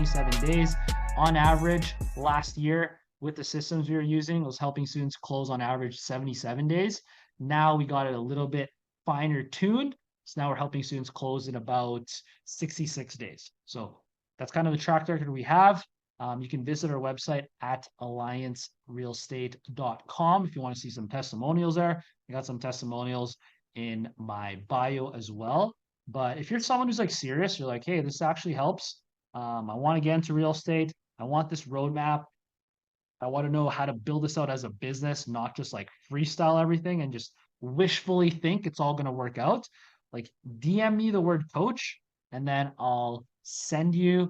77 days. On average, last year with the systems we were using, was helping students close on average 77 days. Now we got it a little bit finer tuned. So now we're helping students close in about 66 days. So that's kind of the track record we have. You can visit our website at alliancerealestate.com if you want to see some testimonials there. I got some testimonials in my bio as well. But if you're someone who's like serious, you're like, hey, this actually helps. I want to get into real estate. I want this roadmap. I want to know how to build this out as a business, not just like freestyle everything and just wishfully think it's all going to work out. Like DM me the word coach, and then I'll send you a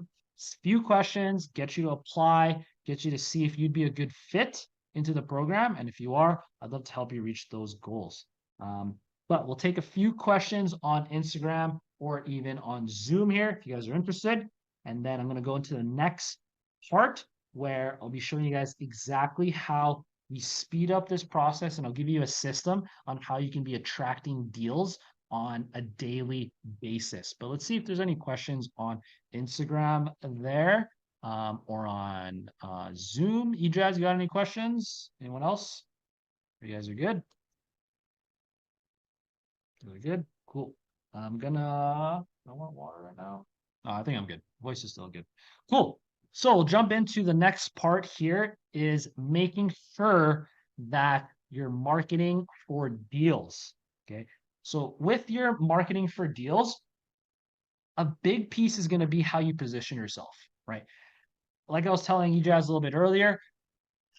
few questions, get you to apply, get you to see if you'd be a good fit into the program. And if you are, I'd love to help you reach those goals. But we'll take a few questions on Instagram or even on Zoom here if you guys are interested. And then I'm going to go into the next part where I'll be showing you guys exactly how we speed up this process, and I'll give you a system on how you can be attracting deals on a daily basis. But let's see if there's any questions on Instagram there or on Zoom. Ejaz, you got any questions? Anyone else? You guys are good? Really good. Cool. I want water right now. Oh, I think I'm good. Voice is still good. Cool. So we'll jump into the next part here is making sure that you're marketing for deals. Okay. So with your marketing for deals, a big piece is going to be how you position yourself, right? Like I was telling you guys a little bit earlier,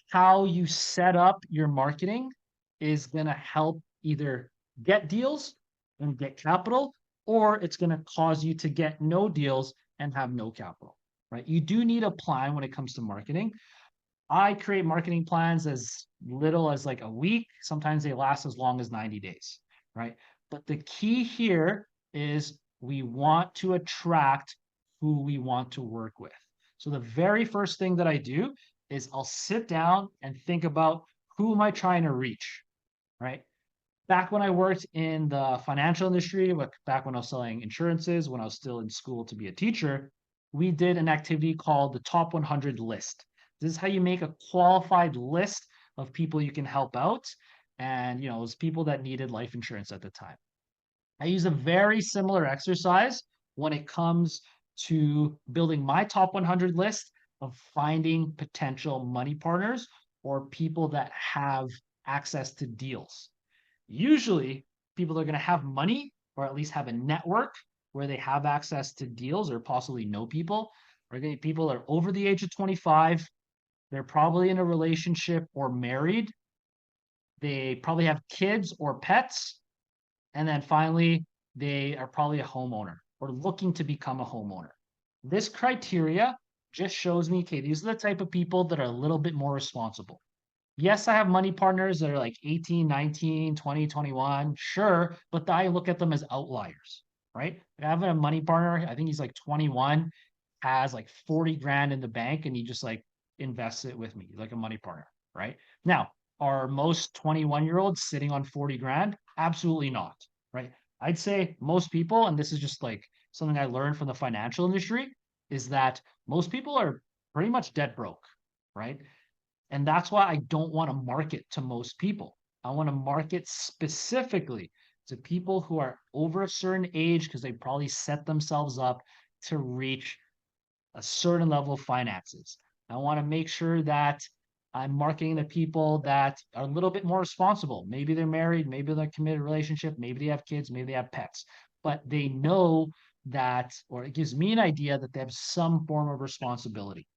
how you set up your marketing is going to help either get deals and get capital, or it's going to cause you to get no deals and have no capital, right? You do need a plan when it comes to marketing. I create marketing plans as little as like a week. Sometimes they last as long as 90 days, right? But the key here is we want to attract who we want to work with. So the very first thing that I do is I'll sit down and think about who am I trying to reach, right? Back when I worked in the financial industry, back when I was selling insurances, when I was still in school to be a teacher, we did an activity called the top 100 list. This is how you make a qualified list of people you can help out. And, it was people that needed life insurance at the time. I use a very similar exercise when it comes to building my top 100 list of finding potential money partners or people that have access to deals. Usually, people that are going to have money or at least have a network where they have access to deals or possibly know people are going to be people that are over the age of 25. They're probably in a relationship or married. They probably have kids or pets. And then finally, they are probably a homeowner or looking to become a homeowner. This criteria just shows me, okay, these are the type of people that are a little bit more responsible. Yes, I have money partners that are like 18, 19, 20, 21, sure, but I look at them as outliers, right? I have a money partner, I think he's like 21, has like 40 grand in the bank, and he just like invests it with me, like a money partner, right? Now, are most 21-year-olds sitting on 40 grand? Absolutely not, right? I'd say most people, and this is just like something I learned from the financial industry, is that most people are pretty much debt broke, right? And that's why I don't want to market to most people. I want to market specifically to people who are over a certain age because they probably set themselves up to reach a certain level of finances. I want to make sure that I'm marketing to people that are a little bit more responsible. Maybe they're married, maybe they're committed relationship, maybe they have kids, maybe they have pets, but they know that, or it gives me an idea that they have some form of responsibility.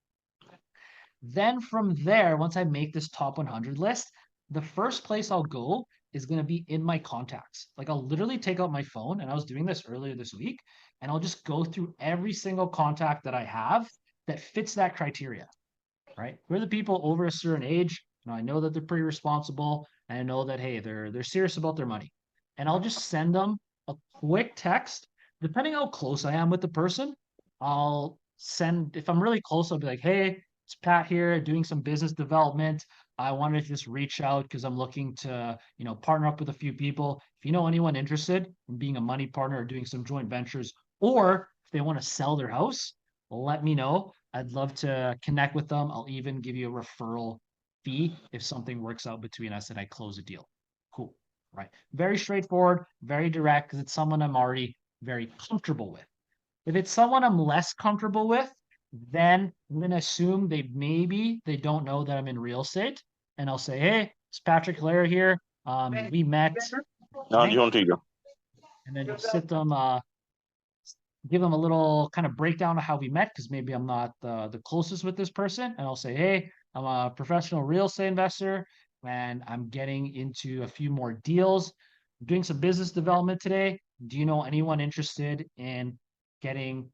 Then from there, once I make this top 100 list, the first place I'll go is going to be in my contacts. Like I'll literally take out my phone, and I was doing this earlier this week, and I'll just go through every single contact that I have that fits that criteria, right? Who are the people over a certain age? I know that they're pretty responsible, and I know that, hey, they're serious about their money. And I'll just send them a quick text. Depending how close I am with the person, I'll send, if I'm really close, I'll be like, hey, it's Pat here doing some business development. I wanted to just reach out because I'm looking to, partner up with a few people. If you know anyone interested in being a money partner or doing some joint ventures, or if they want to sell their house, let me know. I'd love to connect with them. I'll even give you a referral fee if something works out between us and I close a deal. Cool. Right. Very straightforward, very direct because it's someone I'm already very comfortable with. If it's someone I'm less comfortable with, then I'm going to assume they don't know that I'm in real estate. And I'll say, hey, it's Patrick Hilaire here. We met, No, you don't either. and then just give them a little kind of breakdown of how we met because maybe I'm not the closest with this person. And I'll say, hey, I'm a professional real estate investor and I'm getting into a few more deals. I'm doing some business development today. Do you know anyone interested in getting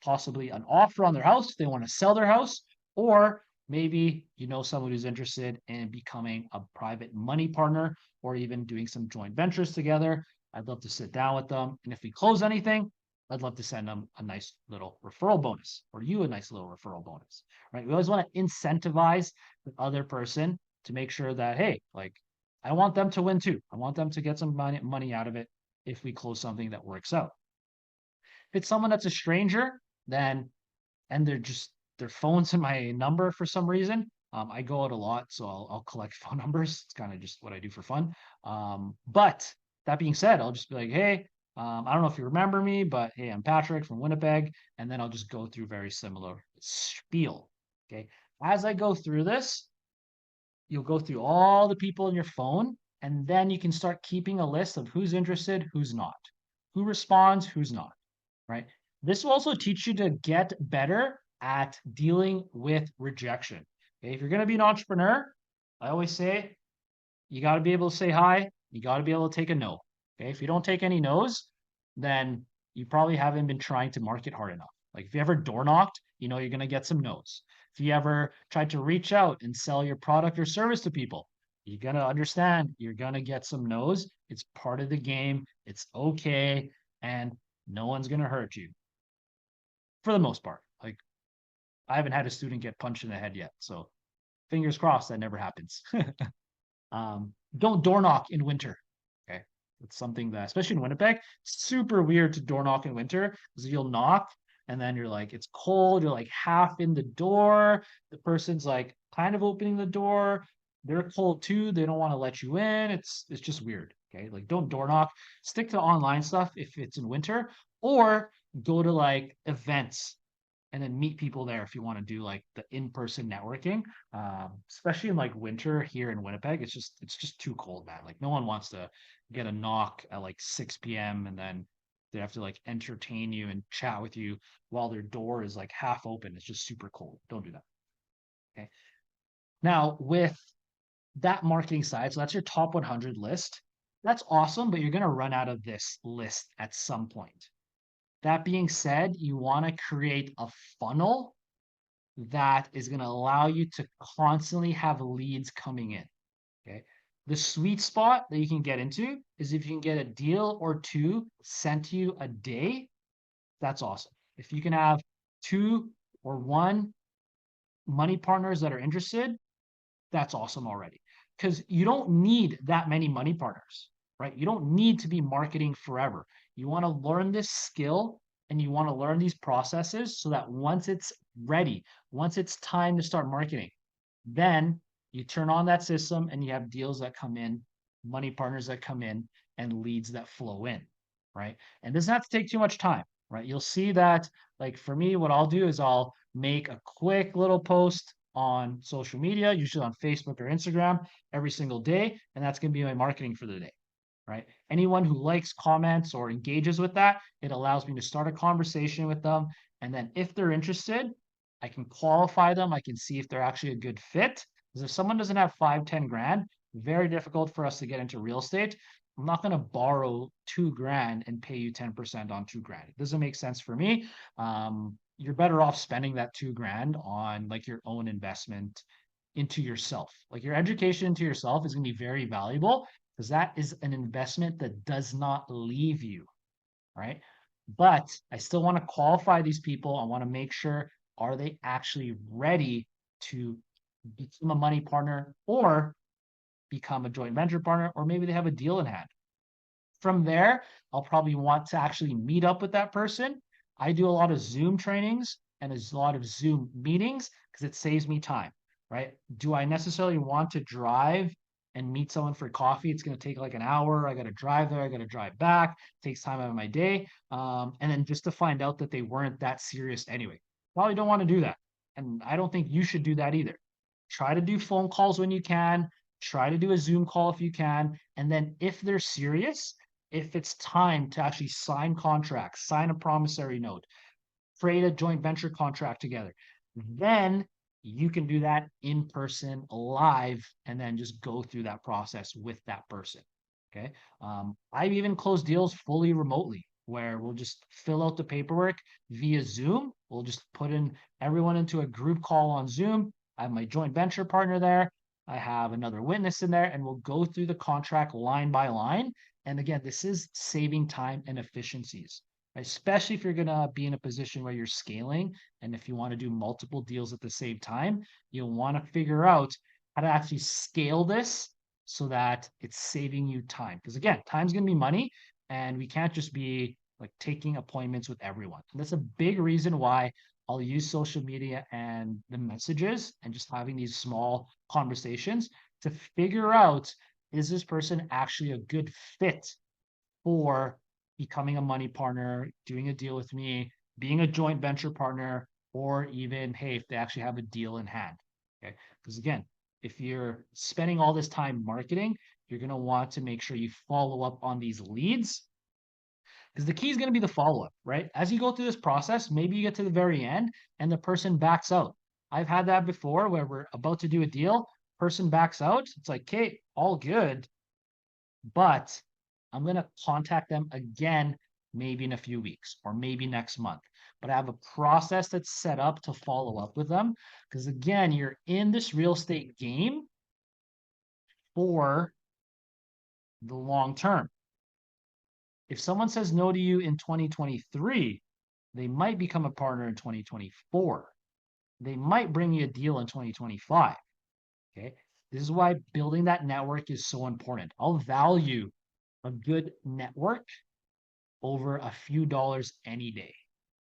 possibly an offer on their house if they want to sell their house? Or maybe you know someone who's interested in becoming a private money partner or even doing some joint ventures together. I'd love to sit down with them. And if we close anything, I'd love to send them a nice little referral bonus or you a nice little referral bonus, right? We always want to incentivize the other person to make sure that, hey, like I want them to win too. I want them to get some money out of it if we close something that works out. If it's someone that's a stranger, then and their phone's in my number for some reason. I go out a lot, so I'll collect phone numbers. It's kind of just what I do for fun. But that being said, I'll just be like, hey, I don't know if you remember me, but hey, I'm Patrick from Winnipeg, and then I'll just go through very similar spiel. Okay, as I go through this, you'll go through all the people in your phone, and then you can start keeping a list of who's interested, who's not, who responds, who's not, right? This will also teach you to get better at dealing with rejection. Okay? If you're going to be an entrepreneur, I always say you got to be able to say hi. You got to be able to take a no. Okay. If you don't take any no's, then you probably haven't been trying to market hard enough. Like if you ever door knocked, you know you're going to get some no's. If you ever tried to reach out and sell your product or service to people, you're going to understand you're going to get some no's. It's part of the game. It's okay. And no one's going to hurt you for the most part. Like I haven't had a student get punched in the head yet. So fingers crossed that never happens. Don't door knock in winter. Okay. It's something that, especially in Winnipeg, super weird to door knock in winter because you'll knock and then you're like, it's cold. You're like half in the door. The person's like kind of opening the door. They're cold too. They don't want to let you in. It's just weird. Okay. Like don't door knock. Stick to online stuff if it's in winter or go to like events and then meet people there if you want to do like the in-person networking. Especially in like winter here in Winnipeg, it's just too cold, man. Like no one wants to get a knock at like 6 p.m. and then they have to like entertain you and chat with you while their door is like half open. It's just super cold. Don't do that. Okay. Now with that marketing side, so that's your top 100 list. That's awesome, but you're going to run out of this list at some point. That being said, you want to create a funnel that is going to allow you to constantly have leads coming in. Okay. The sweet spot that you can get into is if you can get a deal or two sent to you a day, that's awesome. If you can have two or one money partners that are interested, that's awesome already. Because you don't need that many money partners, right? You don't need to be marketing forever. You want to learn this skill and you want to learn these processes so that once it's ready, once it's time to start marketing, then you turn on that system and you have deals that come in, money partners that come in, and leads that flow in, right? And this doesn't have to take too much time, right? You'll see that, like for me, what I'll do is I'll make a quick little post on social media, usually on Facebook or Instagram, every single day, and that's going to be my marketing for the day, right? Anyone who likes, comments, or engages with that, it allows me to start a conversation with them. And then if they're interested, I can qualify them. I can see if they're actually a good fit. Because if someone doesn't have 5, 10 grand, very difficult for us to get into real estate. I'm not going to borrow 2 grand and pay you 10% on 2 grand. It doesn't make sense for me. You're better off spending that 2 grand on like your own investment into yourself. Like your education into yourself is going to be very valuable because that is an investment that does not leave you, right? But I still want to qualify these people. I want to make sure, are they actually ready to become a money partner or become a joint venture partner, or maybe they have a deal in hand. From there, I'll probably want to actually meet up with that person. I do a lot of Zoom trainings and a lot of Zoom meetings because it saves me time, right? Do I necessarily want to drive and meet someone for coffee? It's going to take like an hour. I got to drive there. I got to drive back. It takes time out of my day. And then just to find out that they weren't that serious anyway. Probably don't want to do that. And I don't think you should do that either. Try to do phone calls when you can. Try to do a Zoom call if you can. And then if they're serious, if it's time to actually sign contracts, sign a promissory note, create a joint venture contract together, then you can do that in person, live, and then just go through that process with that person. Okay. I've even closed deals fully remotely where we'll just fill out the paperwork via Zoom. We'll just put in everyone into a group call on Zoom. I have my joint venture partner there. I have another witness in there, and we'll go through the contract line by line. And again, this is saving time and efficiencies, especially if you're going to be in a position where you're scaling. And if you want to do multiple deals at the same time, you'll want to figure out how to actually scale this so that it's saving you time. Because again, time's going to be money, and we can't just be like taking appointments with everyone. And that's a big reason why I'll use social media and the messages and just having these small conversations to figure out, is this person actually a good fit for becoming a money partner, doing a deal with me, being a joint venture partner, or even, hey, if they actually have a deal in hand. Okay. Because again, if you're spending all this time marketing, you're going to want to make sure you follow up on these leads because the key is going to be the follow up, right? As you go through this process, maybe you get to the very end and the person backs out. I've had that before where we're about to do a deal, person backs out. It's like, okay, all good, but I'm going to contact them again, maybe in a few weeks or maybe next month. But I have a process that's set up to follow up with them. Because again, you're in this real estate game for the long term. If someone says no to you in 2023, they might become a partner in 2024. They might bring you a deal in 2025. Okay. This is why building that network is so important. I'll value a good network over a few dollars any day,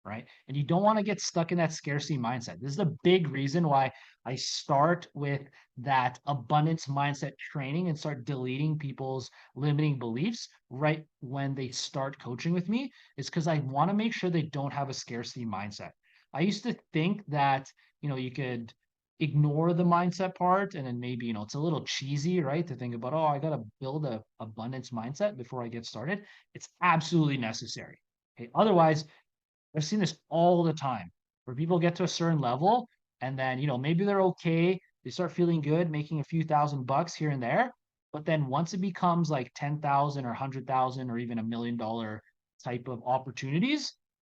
right? And you don't want to get stuck in that scarcity mindset. This is the big reason why I start with that abundance mindset training and start deleting people's limiting beliefs right when they start coaching with me, is because I want to make sure they don't have a scarcity mindset. I used to think that, you could ignore the mindset part and then maybe, it's a little cheesy, right? To think about, oh, I got to build a abundance mindset before I get started. It's absolutely necessary. Okay. Otherwise, I've seen this all the time where people get to a certain level and then, maybe they're okay. They start feeling good, making a few $1,000s here and there. But then once it becomes like 10,000 or 100,000 or even $1 million type of opportunities,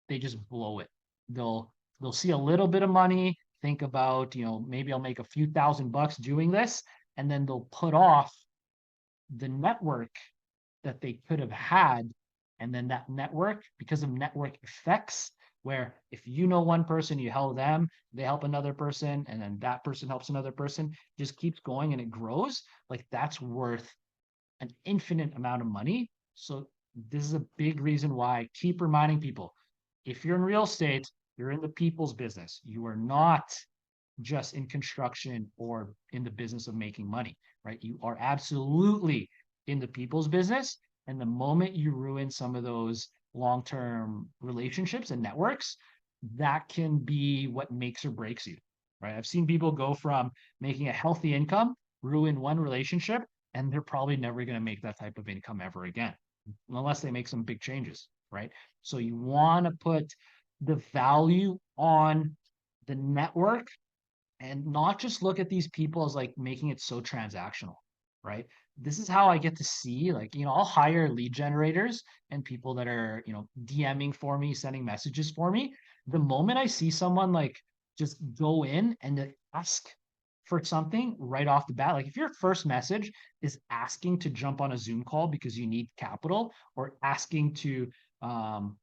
they just blow it. They'll see a little bit of money, think about, maybe I'll make a few $1,000s doing this, and then they'll put off the network that they could have had. And then that network, because of network effects, where if you know one person, you help them, they help another person, and then that person helps another person, just keeps going and it grows. Like that's worth an infinite amount of money. So this is a big reason why I keep reminding people, if you're in real estate, you're in the people's business. You are not just in construction or in the business of making money, right? You are absolutely in the people's business. And the moment you ruin some of those long-term relationships and networks, that can be what makes or breaks you, right? I've seen people go from making a healthy income, ruin one relationship, and they're probably never going to make that type of income ever again, unless they make some big changes, right? So you want to put the value on the network and not just look at these people as like making it so transactional, right? This is how I get to see, like, I'll hire lead generators and people that are, DMing for me, sending messages for me. The moment I see someone like just go in and ask for something right off the bat, like if your first message is asking to jump on a Zoom call because you need capital or asking to um,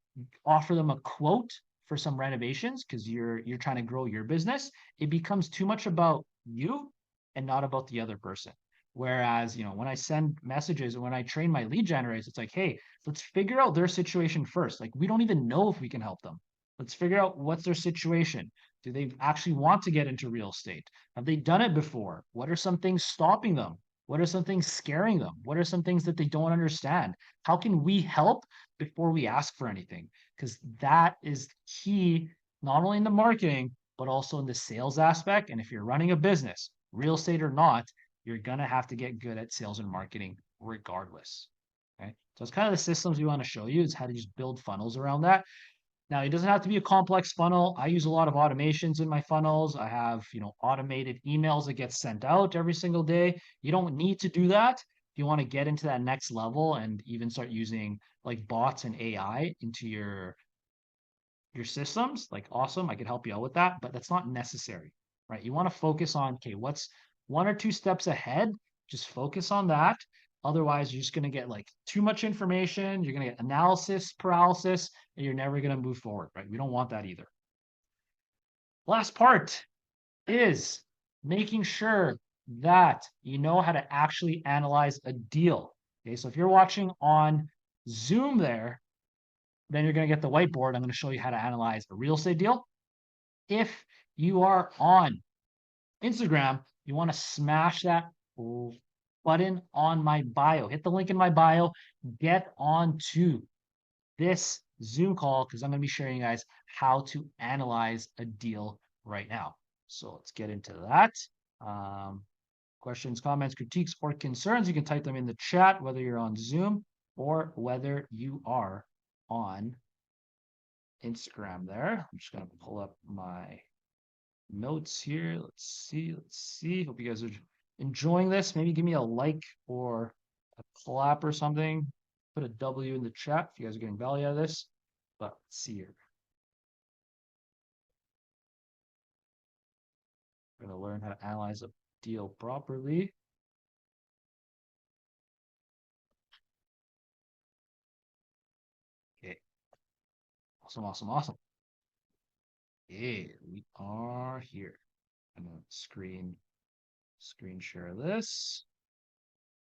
offer them a quote for some renovations because you're trying to grow your business, it becomes too much about you and not about the other person. Whereas, when I send messages and when I train my lead generators, it's like, hey, let's figure out their situation first. Like, we don't even know if we can help them. Let's figure out what's their situation. Do they actually want to get into real estate? Have they done it before? What are some things stopping them? What are some things scaring them? What are some things that they don't understand? How can we help before we ask for anything? Because that is key, not only in the marketing, but also in the sales aspect. And if you're running a business, real estate or not, you're going to have to get good at sales and marketing regardless. Okay. So it's kind of the systems we want to show you is how to just build funnels around that. Now, it doesn't have to be a complex funnel. I use a lot of automations in my funnels. I have, automated emails that get sent out every single day. You don't need to do that. If you want to get into that next level and even start using like bots and AI into your systems, like awesome, I could help you out with that, but that's not necessary, right? You want to focus on, okay, what's one or two steps ahead? Just focus on that. Otherwise, you're just going to get like too much information. You're going to get analysis paralysis, and you're never going to move forward, right? We don't want that either. Last part is making sure that you know how to actually analyze a deal. Okay, so if you're watching on Zoom there, then you're going to get the whiteboard. I'm going to show you how to analyze a real estate deal. If you are on Instagram, you want to smash that button on my bio. Hit the link in my bio. Get onto this Zoom call because I'm going to be showing you guys how to analyze a deal right now. So let's get into that. Questions, comments, critiques, or concerns, you can type them in the chat, whether you're on Zoom or whether you are on Instagram there. I'm just going to pull up my notes here. Let's see. Hope you guys are enjoying this. Maybe give me a like or a clap or something. Put a W in the chat if you guys are getting value out of this. But let's see here. We're going to learn how to analyze a deal properly. Okay. Awesome. Okay, we are here. I'm going to screen share this.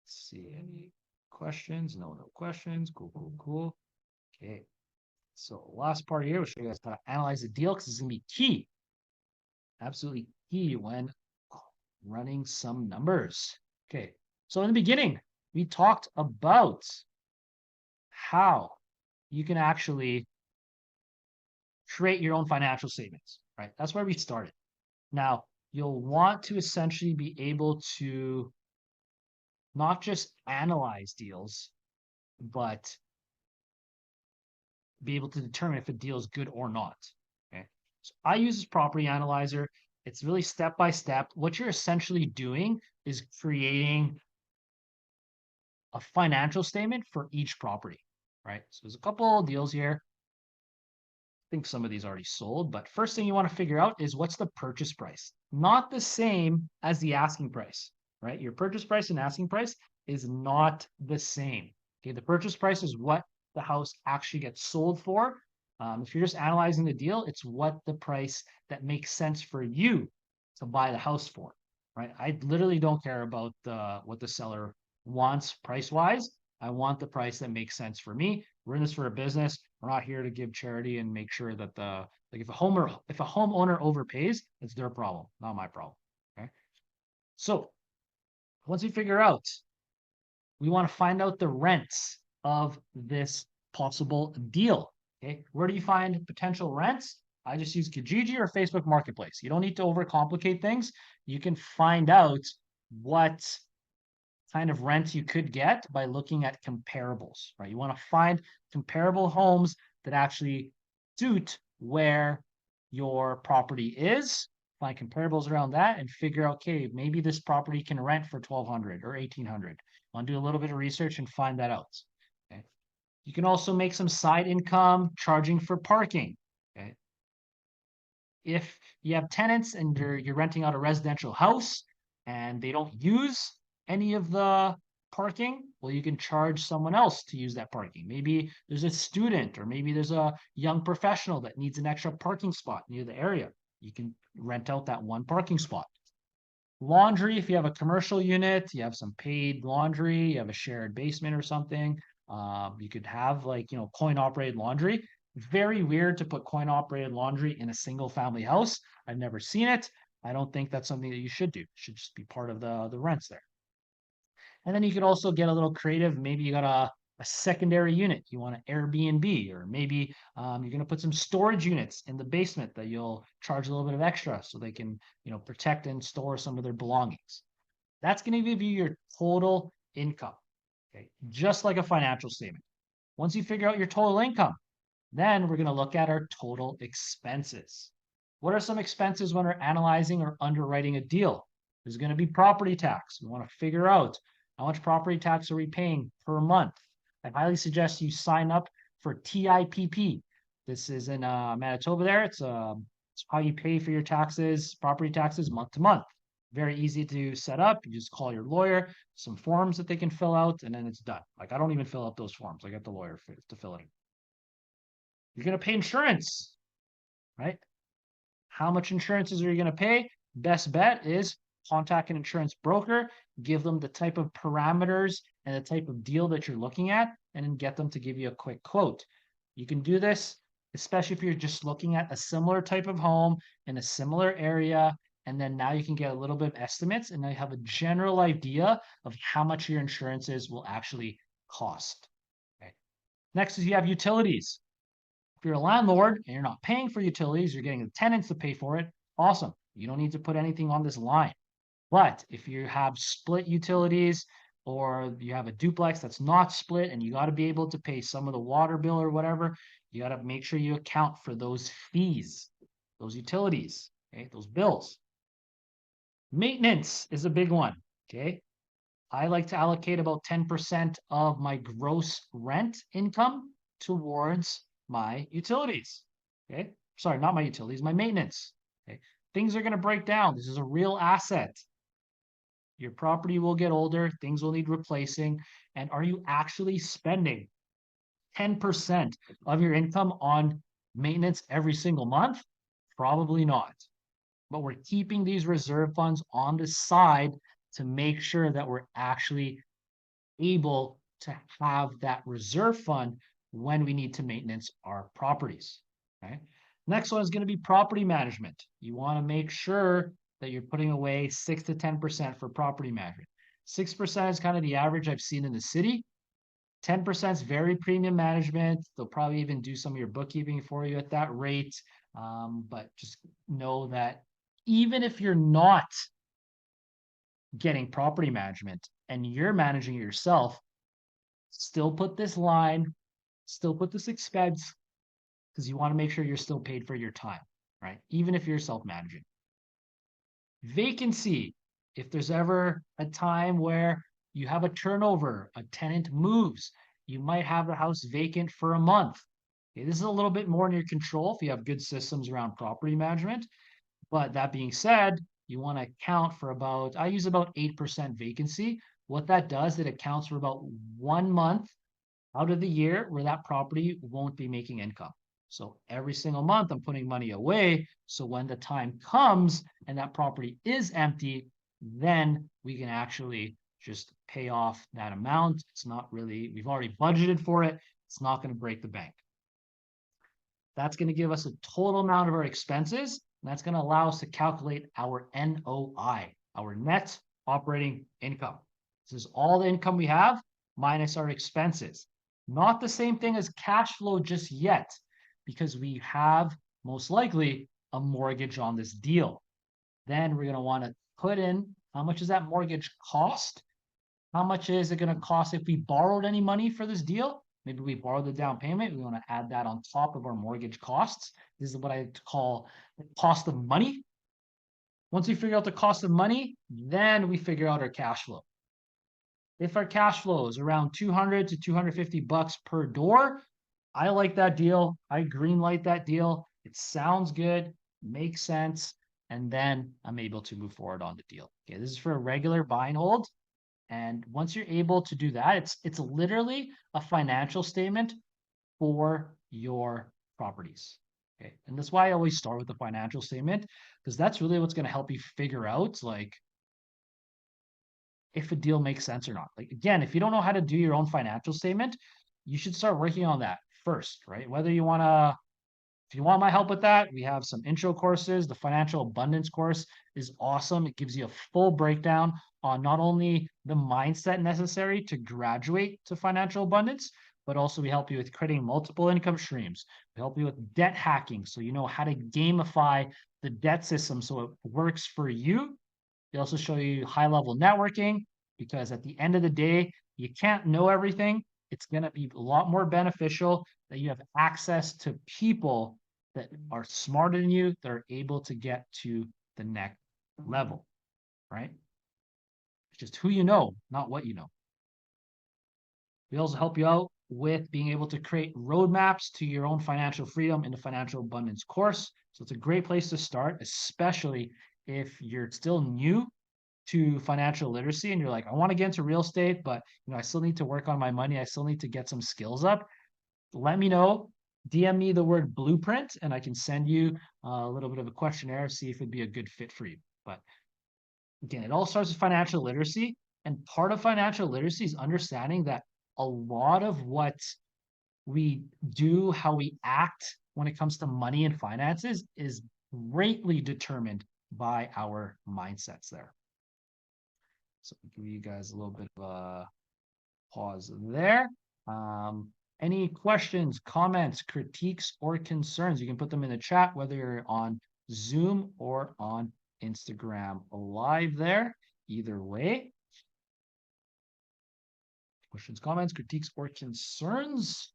Let's see any questions. No questions. Cool. Okay. So last part here, we'll show you guys how to analyze the deal because it's going to be key. Absolutely key when running some numbers. Okay. So in the beginning, we talked about how you can actually create your own financial statements, right? That's where we started. Now, you'll want to essentially be able to not just analyze deals, but be able to determine if a deal is good or not. Okay. So I use this property analyzer. It's really step by step. What you're essentially doing is creating a financial statement for each property, right? So there's a couple of deals here. I think some of these already sold, but first thing you want to figure out is what's the purchase price? Not the same as the asking price, right? Your purchase price and asking price is not the same. Okay, the purchase price is what the house actually gets sold for. If you're just analyzing the deal, it's what the price that makes sense for you to buy the house for, right? I literally don't care about what the seller wants price wise. I want the price that makes sense for me. We're in this for a business. We're not here to give charity and make sure that if a homeowner overpays, it's their problem, not my problem. Okay. So once we figure out, we want to find out the rents of this possible deal. Okay. Where do you find potential rents? I just use Kijiji or Facebook Marketplace. You don't need to overcomplicate things. You can find out what kind of rent you could get by looking at comparables, right? You want to find comparable homes that actually suit where your property is, find comparables around that and figure out, okay, maybe this property can rent for 1,200 or 1,800. Want to do a little bit of research and find that out. Okay. You can also make some side income charging for parking. Okay. If you have tenants and you're renting out a residential house and they don't use any of the parking, well, you can charge someone else to use that parking. Maybe there's a student or maybe there's a young professional that needs an extra parking spot near the area. You can rent out that one parking spot. Laundry, if you have a commercial unit, you have some paid laundry, you have a shared basement or something, you could have like, coin operated laundry. very weird to put coin operated laundry in a single family house. I've never seen it. I don't think that's something that you should do. It should just be part of the rents there. And then you could also get a little creative. Maybe you got a secondary unit. You want an Airbnb, or maybe you're going to put some storage units in the basement that you'll charge a little bit of extra so they can, protect and store some of their belongings. That's going to give you your total income. Okay, just like a financial statement. Once you figure out your total income, then we're going to look at our total expenses. What are some expenses when we're analyzing or underwriting a deal? There's going to be property tax. We want to figure out how much property tax are we paying per month. I highly suggest you sign up for TIPP. This is in Manitoba there. It's how you pay for your taxes, property taxes month to month. Very easy to set up. You just call your lawyer, some forms that they can fill out, and then it's done. Like, I don't even fill out those forms. I get the lawyer to fill it in. You're going to pay insurance, right? How much insurances are you going to pay? Best bet is contact an insurance broker, give them the type of parameters and the type of deal that you're looking at, and then get them to give you a quick quote. You can do this, especially if you're just looking at a similar type of home in a similar area, and then now you can get a little bit of estimates, and now you have a general idea of how much your insurances will actually cost. Okay. Next is you have utilities. If you're a landlord and you're not paying for utilities, you're getting the tenants to pay for it, awesome. You don't need to put anything on this line. But if you have split utilities, or you have a duplex that's not split and you got to be able to pay some of the water bill or whatever, you got to make sure you account for those fees, those utilities, okay, those bills. Maintenance is a big one, okay? I like to allocate about 10% of my gross rent income towards my utilities. Okay. Sorry, not my utilities, my maintenance. Okay. Things are going to break down. This is a real asset. Your property will get older, things will need replacing. And are you actually spending 10% of your income on maintenance every single month? Probably not. But we're keeping these reserve funds on the side to make sure that we're actually able to have that reserve fund when we need to maintenance our properties. Okay. Next one is going to be property management. You want to make sure that you're putting away 6 to 10% for property management. 6% is kind of the average I've seen in the city. 10% is very premium management. They'll probably even do some of your bookkeeping for you at that rate. But just know that even if you're not getting property management and you're managing it yourself, still put this line, still put this expense, because you want to make sure you're still paid for your time, right? Even if you're self-managing. Vacancy. If there's ever a time where you have a turnover, a tenant moves, you might have the house vacant for a month. Okay, this is a little bit more in your control if you have good systems around property management. But that being said, you want to account for about, I use about 8% vacancy. What that does, it accounts for about 1 month out of the year where that property won't be making income. So every single month I'm putting money away. So when the time comes and that property is empty, then we can actually just pay off that amount. It's not really, we've already budgeted for it. It's not going to break the bank. That's going to give us a total amount of our expenses. And that's going to allow us to calculate our NOI, our net operating income. This is all the income we have minus our expenses. Not the same thing as cash flow just yet, because we have most likely a mortgage on this deal. Then we're going to want to put in how much does that mortgage cost? How much is it going to cost if we borrowed any money for this deal? Maybe we borrowed the down payment. We want to add that on top of our mortgage costs. This is what I call the cost of money. Once we figure out the cost of money, then we figure out our cash flow. If our cash flow is around 200 to 250 bucks per door, I like that deal. I green light that deal. It sounds good, makes sense, and then I'm able to move forward on the deal. Okay, this is for a regular buy and hold. And once you're able to do that, it's literally a financial statement for your properties. Okay. And that's why I always start with the financial statement, because that's really what's going to help you figure out like if a deal makes sense or not. Like, again, if you don't know how to do your own financial statement, you should start working on that first, right? Whether you want to, if you want my help with that, we have some intro courses. The financial abundance course is awesome. It gives you a full breakdown on not only the mindset necessary to graduate to financial abundance, but also we help you with creating multiple income streams. We help you with debt hacking, so you know how to gamify the debt system so it works for you. We also show you high level networking, because at the end of the day, you can't know everything. It's going to be a lot more beneficial that you have access to people that are smarter than you, that are able to get to the next level, right? It's just who you know, not what you know. We also help you out with being able to create roadmaps to your own financial freedom in the financial abundance course. So it's a great place to start, especially if you're still new to financial literacy and you're like, I want to get into real estate, but I still need to work on my money. I still need to get some skills up. Let me know. DM me the word blueprint and I can send you a little bit of a questionnaire, see if it'd be a good fit for you. But again, it all starts with financial literacy. And part of financial literacy is understanding that a lot of what we do, how we act when it comes to money and finances is greatly determined by our mindsets there. So I'll give you guys a little bit of a pause there. Any questions, comments, critiques, or concerns, you can put them in the chat, whether you're on Zoom or on Instagram live there. Either way. Questions, comments, critiques, or concerns?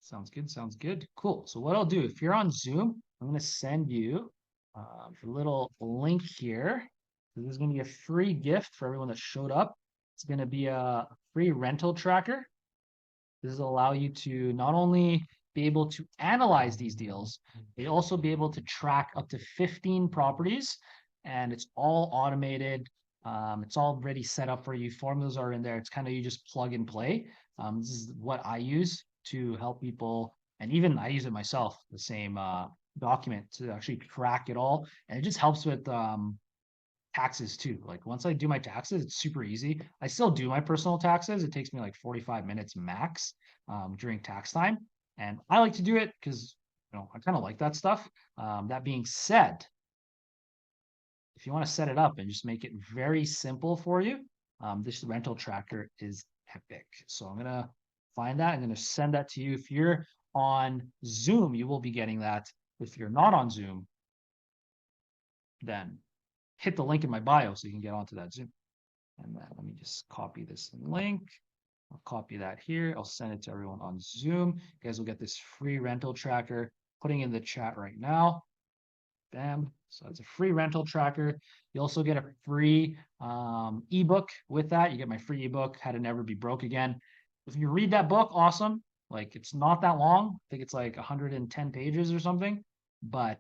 Sounds good. Sounds good. Cool. So what I'll do, if you're on Zoom, I'm going to send you a little link here. This is going to be a free gift for everyone that showed up. It's going to be a free rental tracker. This will allow you to not only be able to analyze these deals, but also be able to track up to 15 properties, and it's all automated. It's already set up for you. Formulas are in there. It's kind of you just plug and play. This is what I use to help people, and even I use it myself, the same document to actually track it all. And it just helps with taxes too. Like once I do my taxes, it's super easy. I still do my personal taxes. It takes me like 45 minutes max during tax time. And I like to do it because I kind of like that stuff. That being said, if you want to set it up and just make it very simple for you, this rental tracker is epic. So I'm gonna find that. I'm gonna send that to you. If you're on Zoom, you will be getting that. If you're not on Zoom, then hit the link in my bio so you can get onto that Zoom. And then let me just copy this link. I'll copy that here. I'll send it to everyone on Zoom. You guys will get this free rental tracker. Putting in the chat right now. Bam. So it's a free rental tracker. You also get a free ebook with that. You get my free ebook, How to Never Be Broke Again. If you read that book, awesome. Like it's not that long. I think it's like 110 pages or something. But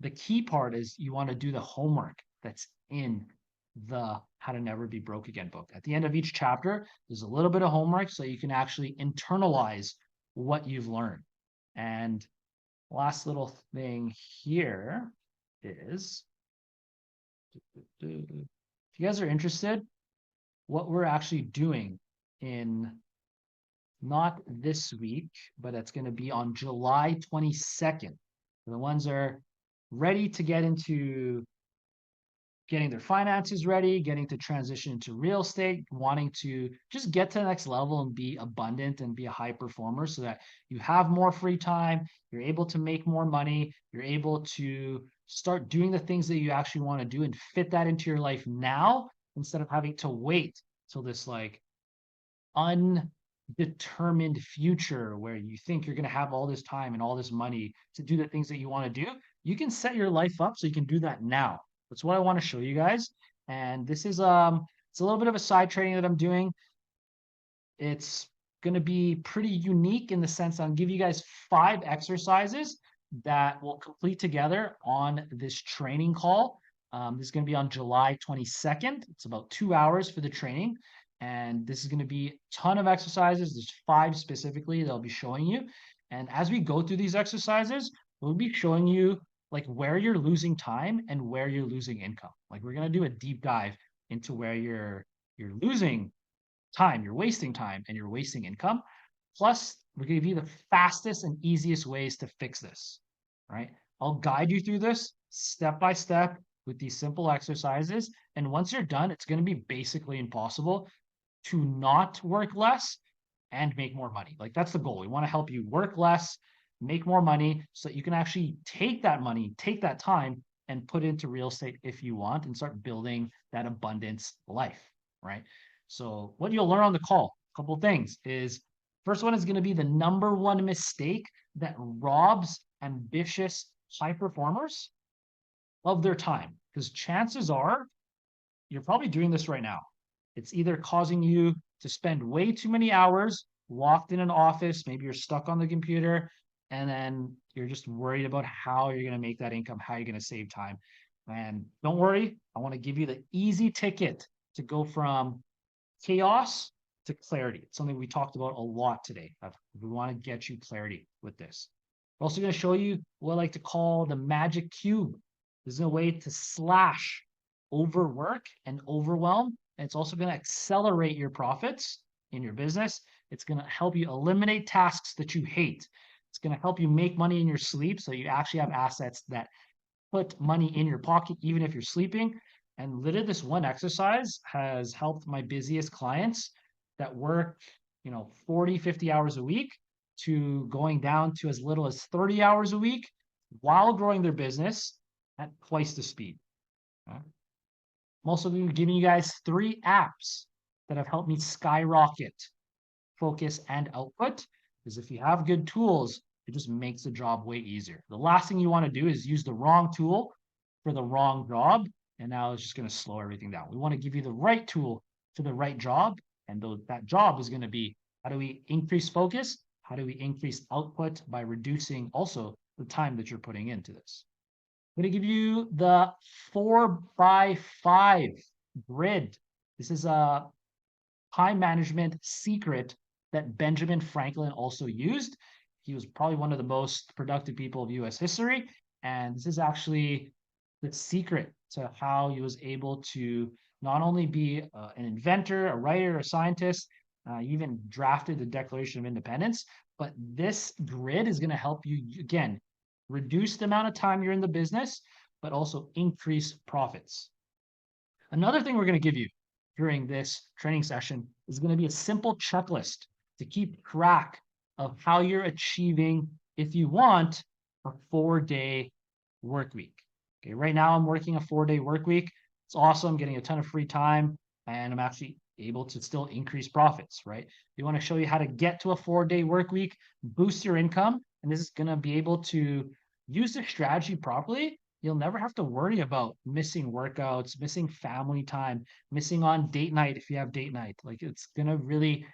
the key part is you want to do the homework that's in the How to Never Be Broke Again book. At the end of each chapter, there's a little bit of homework so you can actually internalize what you've learned. And last little thing here is, if you guys are interested, what we're actually doing in not this week, but it's going to be on July 22nd. The ones that are ready to get into getting their finances ready, getting to transition into real estate, wanting to just get to the next level and be abundant and be a high performer so that you have more free time, you're able to make more money, you're able to start doing the things that you actually want to do and fit that into your life now instead of having to wait till this like undetermined future where you think you're going to have all this time and all this money to do the things that you want to do. You can set your life up so you can do that now. That's what I want to show you guys. And this is it's a little bit of a side training that I'm doing. It's going to be pretty unique in the sense I'll give you guys 5 exercises that will complete together on this training call. This is going to be on July 22nd. It's about 2 hours for the training. And this is going to be a ton of exercises. There's 5 specifically that I'll be showing you. And as we go through these exercises, we'll be showing you like where you're losing time and where you're losing income. Like we're going to do a deep dive into where you're losing time. You're wasting time and you're wasting income. Plus, we're going to give you the fastest and easiest ways to fix this, right? I'll guide you through this step by step with these simple exercises. And once you're done, it's going to be basically impossible to not work less and make more money. Like that's the goal. We want to help you work less, make more money so that you can actually take that money, take that time and put it into real estate if you want and start building that abundance life, right? So what you'll learn on the call, a couple of things is first one is going to be the number one mistake that robs ambitious high performers of their time. Because chances are you're probably doing this right now. It's either causing you to spend way too many hours locked in an office. Maybe you're stuck on the computer and then you're just worried about how you're going to make that income, how you're going to save time. And don't worry, I want to give you the easy ticket to go from chaos to clarity. It's something we talked about a lot today. We want to get you clarity with this. We're also going to show you what I like to call the magic cube. This is a way to slash overwork and overwhelm. And it's also going to accelerate your profits in your business. It's going to help you eliminate tasks that you hate. It's going to help you make money in your sleep so you actually have assets that put money in your pocket, even if you're sleeping. And literally this one exercise has helped my busiest clients that work, 40, 50 hours a week to going down to as little as 30 hours a week while growing their business at twice the speed. Okay? I'm also going to be giving you guys 3 apps that have helped me skyrocket focus and output. Because if you have good tools, it just makes the job way easier. The last thing you want to do is use the wrong tool for the wrong job. And now it's just going to slow everything down. We want to give you the right tool for the right job. And that job is going to be, how do we increase focus? How do we increase output by reducing also the time that you're putting into this? I'm going to give you the 4x5 grid. This is a time management secret that Benjamin Franklin also used. He was probably one of the most productive people of US history. And this is actually the secret to how he was able to not only be an inventor, a writer, a scientist, he even drafted the Declaration of Independence. But this grid is going to help you, again, reduce the amount of time you're in the business, but also increase profits. Another thing we're going to give you during this training session is going to be a simple checklist to keep track of how you're achieving, if you want, a 4-day work week. Okay, right now I'm working a 4-day work week. It's awesome, getting a ton of free time, and I'm actually able to still increase profits, right? We want to show you how to get to a 4-day work week, boost your income, and this is going to be able to use the strategy properly. You'll never have to worry about missing workouts, missing family time, missing on date night if you have date night. Like it's going to really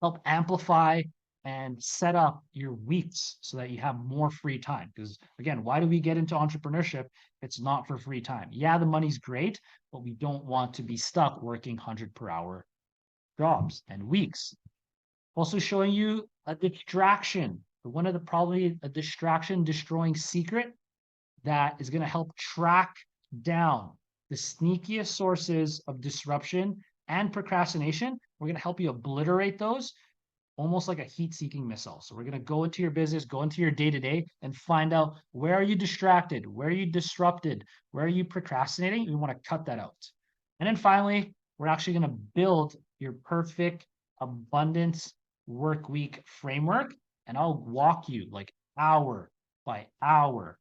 help amplify and set up your weeks so that you have more free time. Because again, why do we get into entrepreneurship? It's not for free time. Yeah, the money's great, but we don't want to be stuck working 100 per hour jobs and weeks. Also showing you a distraction. One of the probably a distraction destroying secret that is going to help track down the sneakiest sources of disruption and procrastination. We're going to help you obliterate those almost like a heat-seeking missile. So we're going to go into your business, go into your day-to-day and find out where are you distracted? Where are you disrupted? Where are you procrastinating? We want to cut that out. And then finally, we're actually going to build your perfect abundance work week framework. And I'll walk you like hour by hour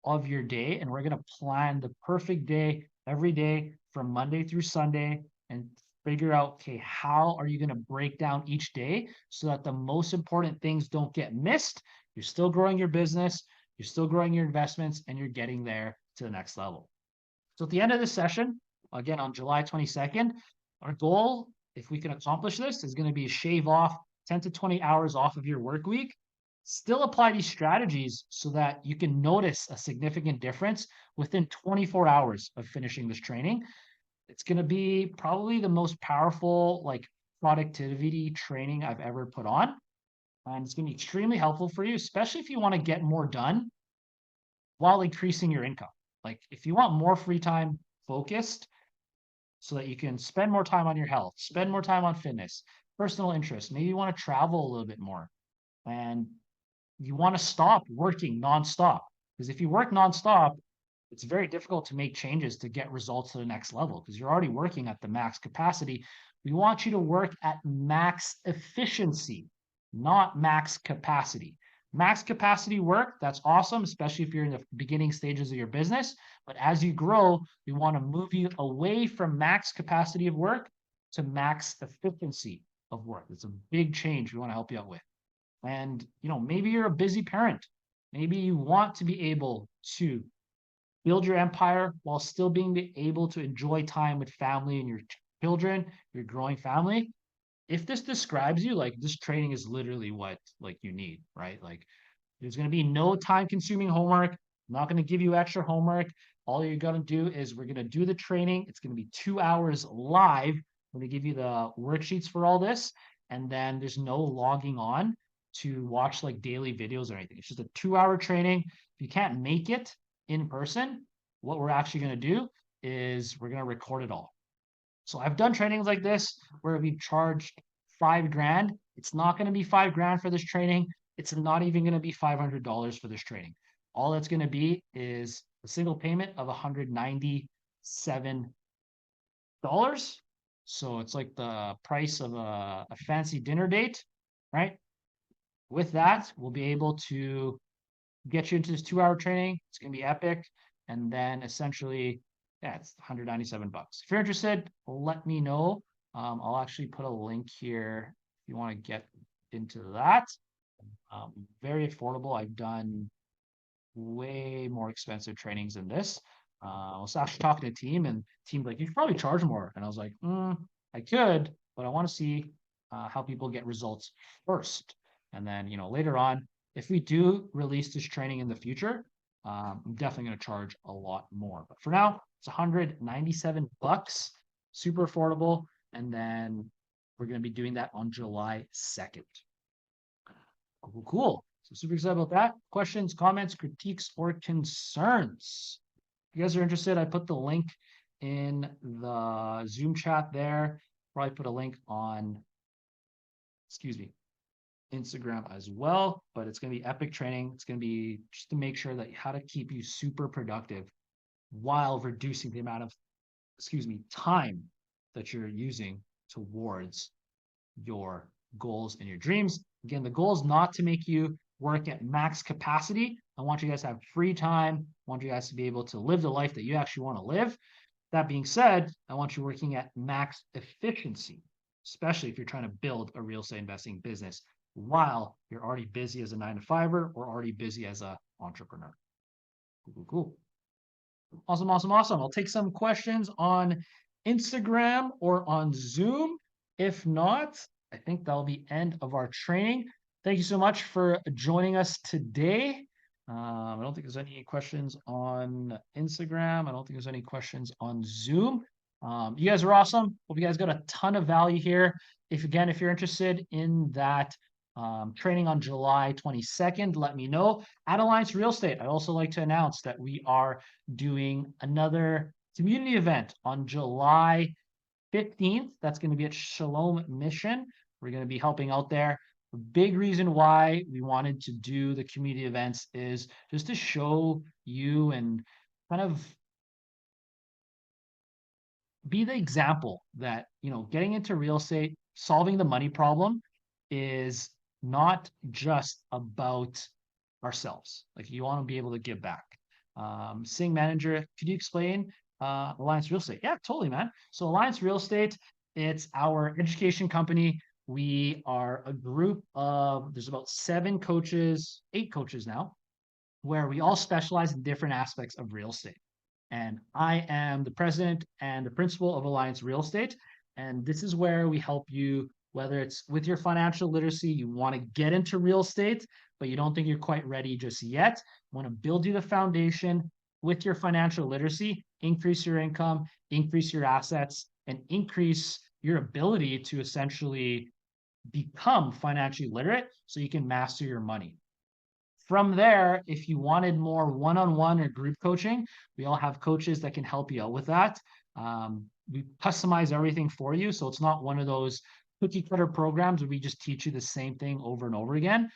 of your day. And we're going to plan the perfect day every day from Monday through Sunday and figure out, okay, how are you going to break down each day so that the most important things don't get missed? You're still growing your business, you're still growing your investments, and you're getting there to the next level. So at the end of this session, again, on July 22nd, our goal, if we can accomplish this, is going to be shave off 10 to 20 hours off of your work week. Still apply these strategies so that you can notice a significant difference within 24 hours of finishing this training. It's going to be probably the most powerful productivity training I've ever put on. And it's going to be extremely helpful for you, especially if you want to get more done while increasing your income. Like if you want more free time focused, so that you can spend more time on your health, spend more time on fitness, personal interests. Maybe you want to travel a little bit more and you want to stop working nonstop. Because if you work nonstop, it's very difficult to make changes to get results to the next level because you're already working at the max capacity. We want you to work at max efficiency, not max capacity. Max capacity work, that's awesome, especially if you're in the beginning stages of your business. But as you grow, we want to move you away from max capacity of work to max efficiency of work. It's a big change we want to help you out with. And, maybe you're a busy parent. Maybe you want to be able to build your empire while still being able to enjoy time with family and your children, your growing family. If this describes you, like this training is literally what like you need, right? Like there's going to be no time consuming homework. I'm not going to give you extra homework. All you're going to do is we're going to do the training. It's going to be 2 hours live. I'm going to give you the worksheets for all this. And then there's no logging on to watch like daily videos or anything. It's just a 2 hour training. If you can't make it in person, what we're actually going to do is we're going to record it all. So I've done trainings like this where we've charged $5,000. It's not going to be $5,000 for this training. It's not even going to be $500 for this training. All it's going to be is a single payment of $197. So it's like the price of a fancy dinner date, right? With that, we'll be able to get you into this 2 hour training. It's going to be epic. And then essentially, yeah, it's $197. If you're interested, let me know. I'll actually put a link here if you want to get into that. Very affordable. I've done way more expensive trainings than this. I was actually talking to team and team's like, you should probably charge more. And I was like, I could, but I want to see how people get results first. And then, later on, if we do release this training in the future, I'm definitely going to charge a lot more. But for now, it's $197, super affordable. And then we're going to be doing that on July 2nd. Cool. So super excited about that. Questions, comments, critiques, or concerns? If you guys are interested, I put the link in the Zoom chat there. Probably put a link on, Instagram as well, but it's going to be epic training. It's going to be just to make sure that how to keep you super productive while reducing the amount of, time that you're using towards your goals and your dreams. Again, the goal is not to make you work at max capacity. I want you guys to have free time. I want you guys to be able to live the life that you actually want to live. That being said, I want you working at max efficiency, especially if you're trying to build a real estate investing business while you're already busy as a 9-to-5er or already busy as an entrepreneur. Cool. Awesome. I'll take some questions on Instagram or on Zoom. If not, I think that'll be end of our training. Thank you so much for joining us today. I don't think there's any questions on Instagram. I don't think there's any questions on Zoom. You guys are awesome. Hope you guys got a ton of value here. If you're interested in that training on July 22nd, let me know. At Alliance Real Estate, I'd also like to announce that we are doing another community event on July 15th. That's going to be at Shalom Mission. We're going to be helping out there. The big reason why we wanted to do the community events is just to show you and kind of be the example that, getting into real estate, solving the money problem is not just about ourselves. Like you want to be able to give back. Sing manager, could you explain Alliance Real Estate? Yeah, totally, man. So Alliance Real Estate, it's our education company. We are a group of, there's about 8 coaches now, where we all specialize in different aspects of real estate. And I am the president and the principal of Alliance Real Estate. And this is where we help you, whether it's with your financial literacy, you want to get into real estate, but you don't think you're quite ready just yet. I want to build you the foundation with your financial literacy, increase your income, increase your assets, and increase your ability to essentially become financially literate so you can master your money. From there, if you wanted more one-on-one or group coaching, we all have coaches that can help you out with that. we customize everything for you. So it's not one of those cookie cutter programs where we just teach you the same thing over and over again.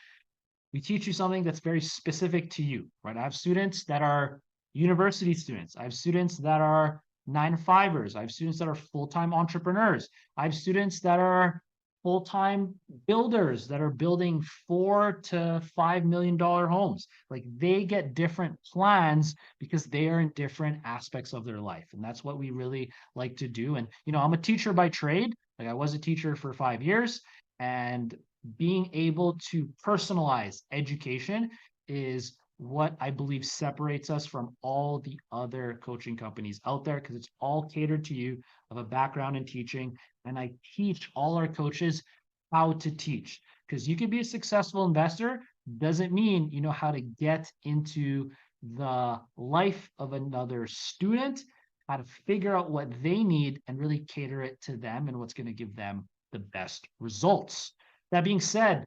We teach you something that's very specific to you, right? I have students that are university students. I have students that are 9-to-5ers. I have students that are full-time entrepreneurs. I have students that are full-time builders that are building $4 to $5 million homes. Like they get different plans because they are in different aspects of their life. And that's what we really like to do. And, I'm a teacher by trade. Like I was a teacher for 5 years, and being able to personalize education is what I believe separates us from all the other coaching companies out there, because it's all catered to you of a background in teaching. And I teach all our coaches how to teach, because you can be a successful investor doesn't mean you know how to get into the life of another student, how to figure out what they need and really cater it to them and what's going to give them the best results. That being said,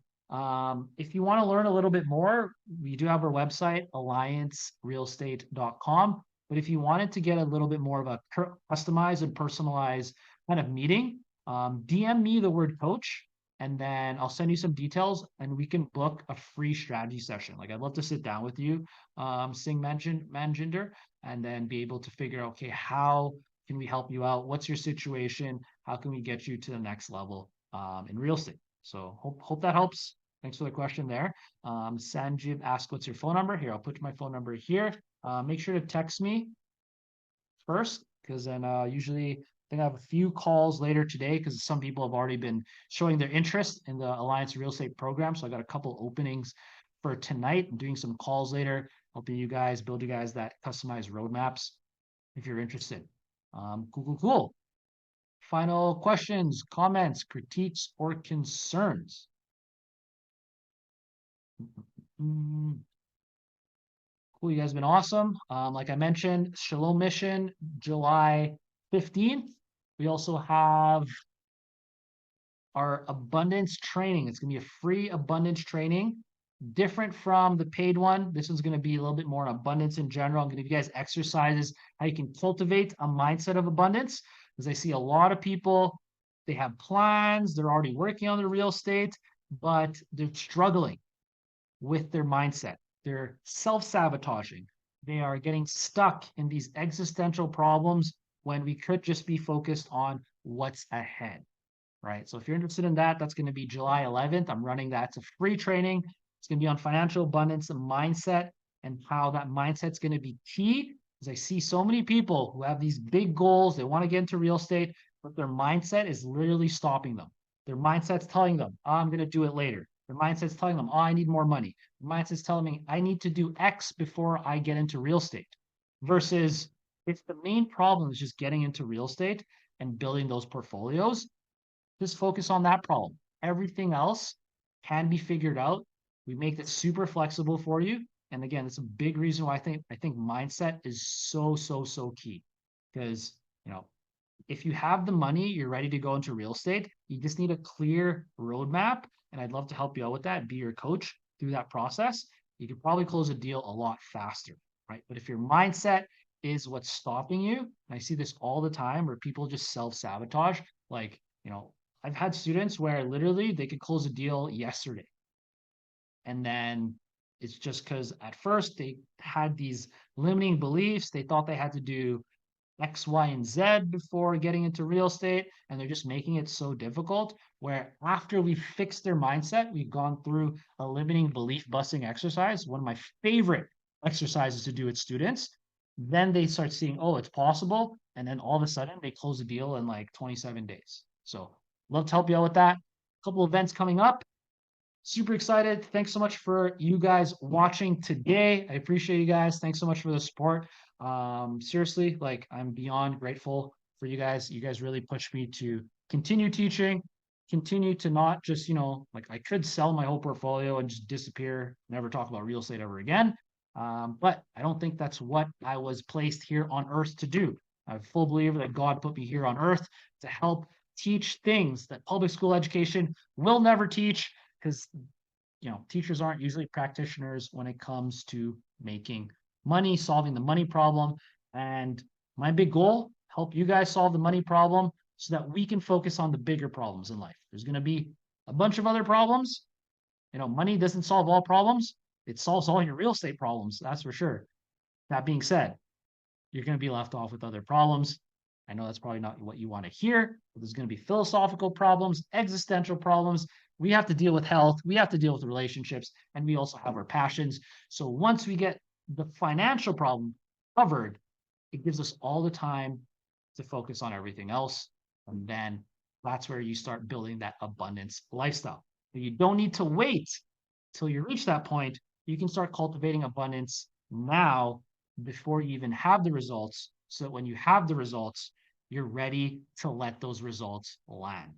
if you want to learn a little bit more, we do have our website, alliancerealestate.com. But if you wanted to get a little bit more of a customized and personalized kind of meeting, DM me the word coach, and then I'll send you some details and we can book a free strategy session. Like I'd love to sit down with you, Singh Manjinder, and then be able to figure out, okay, how can we help you out? What's your situation? How can we get you to the next level in real estate? So hope that helps. Thanks for the question there. Sanjeev asked, what's your phone number? Here, I'll put my phone number here. Make sure to text me first, because then usually I think I have a few calls later today because some people have already been showing their interest in the Alliance Real Estate program. So I got a couple openings for tonight. I'm doing some calls later, helping you guys build you guys that customized roadmaps if you're interested. Cool. Final questions, comments, critiques, or concerns? Cool, you guys have been awesome. Like I mentioned, Shalom Mission, July 15th. We also have our abundance training. It's going to be a free abundance training, different from the paid one. This one's going to be a little bit more abundance in general. I'm going to give you guys exercises, how you can cultivate a mindset of abundance, because I see a lot of people, they have plans, they're already working on their real estate, but they're struggling with their mindset. They're self-sabotaging. They are getting stuck in these existential problems when we could just be focused on what's ahead, right? So if you're interested in that, that's going to be July 11th. I'm running that. It's a free training. It's going to be on financial abundance and mindset, and how that mindset's going to be key. Because I see so many people who have these big goals. They want to get into real estate, but their mindset is literally stopping them. Their mindset's telling them, oh, I'm going to do it later. Their mindset's telling them, oh, I need more money. Their mindset's telling me I need to do X before I get into real estate. Versus if the main problem is just getting into real estate and building those portfolios, just focus on that problem. Everything else can be figured out. We make it super flexible for you. And again, it's a big reason why I think mindset is so key. Because, if you have the money, you're ready to go into real estate. You just need a clear roadmap. And I'd love to help you out with that, be your coach through that process. You could probably close a deal a lot faster, right? But if your mindset is what's stopping you, and I see this all the time where people just self-sabotage, like, I've had students where literally they could close a deal yesterday. And then it's just because at first they had these limiting beliefs. They thought they had to do X, Y, and Z before getting into real estate. And they're just making it so difficult, where after we fixed their mindset, we've gone through a limiting belief busting exercise, one of my favorite exercises to do with students. Then they start seeing, oh, it's possible. And then all of a sudden they close a deal in like 27 days. So love to help you out with that. A couple events coming up. Super excited. Thanks so much for you guys watching today. I appreciate you guys. Thanks so much for the support. Seriously, like I'm beyond grateful for you guys. You guys really pushed me to continue teaching, continue to not just, like I could sell my whole portfolio and just disappear, never talk about real estate ever again. But I don't think that's what I was placed here on earth to do. I'm a full believer that God put me here on earth to help teach things that public school education will never teach, because teachers aren't usually practitioners when it comes to making money, solving the money problem. And my big goal help you guys solve the money problem so that we can focus on the bigger problems in life. There's going to be a bunch of other problems. Money doesn't solve all problems. It solves all your real estate problems. That's for sure. That being said, you're going to be left off with other problems. I know that's probably not what you want to hear, but there's going to be philosophical problems, existential problems. We have to deal with health. We have to deal with relationships, and we also have our passions. So once we get the financial problem covered, it gives us all the time to focus on everything else. And then that's where you start building that abundance lifestyle. You don't need to wait till you reach that point. You can start cultivating abundance now before you even have the results, so that when you have the results, you're ready to let those results land.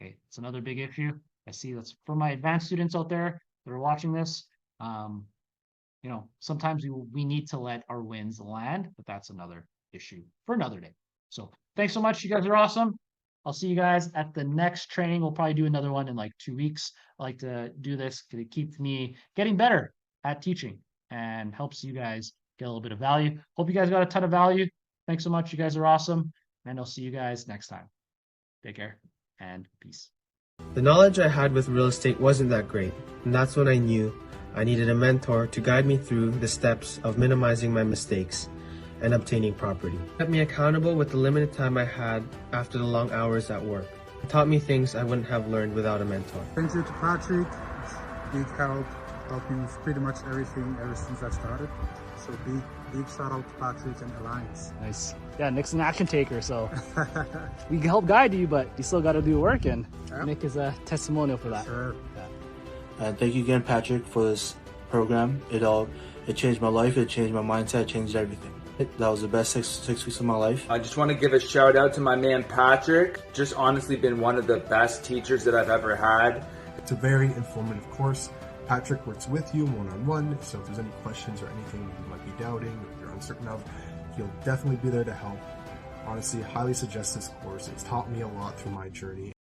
Okay, it's another big issue. I see that's for my advanced students out there that are watching this. Sometimes we need to let our wins land, but that's another issue for another day. So thanks so much. You guys are awesome. I'll see you guys at the next training. We'll probably do another one in like 2 weeks. I like to do this because it keeps me getting better at teaching and helps you guys get a little bit of value. Hope you guys got a ton of value. Thanks so much. You guys are awesome. And I'll see you guys next time. Take care and peace. The knowledge I had with real estate wasn't that great, and that's when I knew I needed a mentor to guide me through the steps of minimizing my mistakes and obtaining property. It kept me accountable with the limited time I had after the long hours at work. It taught me things I wouldn't have learned without a mentor. Thank you to Patrick. Big help. Helped me with pretty much everything ever since I started. So big shout out to Patrick and Alliance. Nice. Yeah, Nick's an action taker, so we can help guide you, but you still got to do work, and Nick is a testimonial for that. Sure. Yeah. Thank you again, Patrick, for this program. It changed my life. It changed my mindset. It changed everything. That was the best six weeks of my life. I just want to give a shout out to my man Patrick. Just honestly been one of the best teachers that I've ever had. It's a very informative course. Patrick works with you one-on-one, so if there's any questions or anything you might be doubting or you're uncertain of, he'll definitely be there to help. Honestly, highly suggest this course. It's taught me a lot through my journey.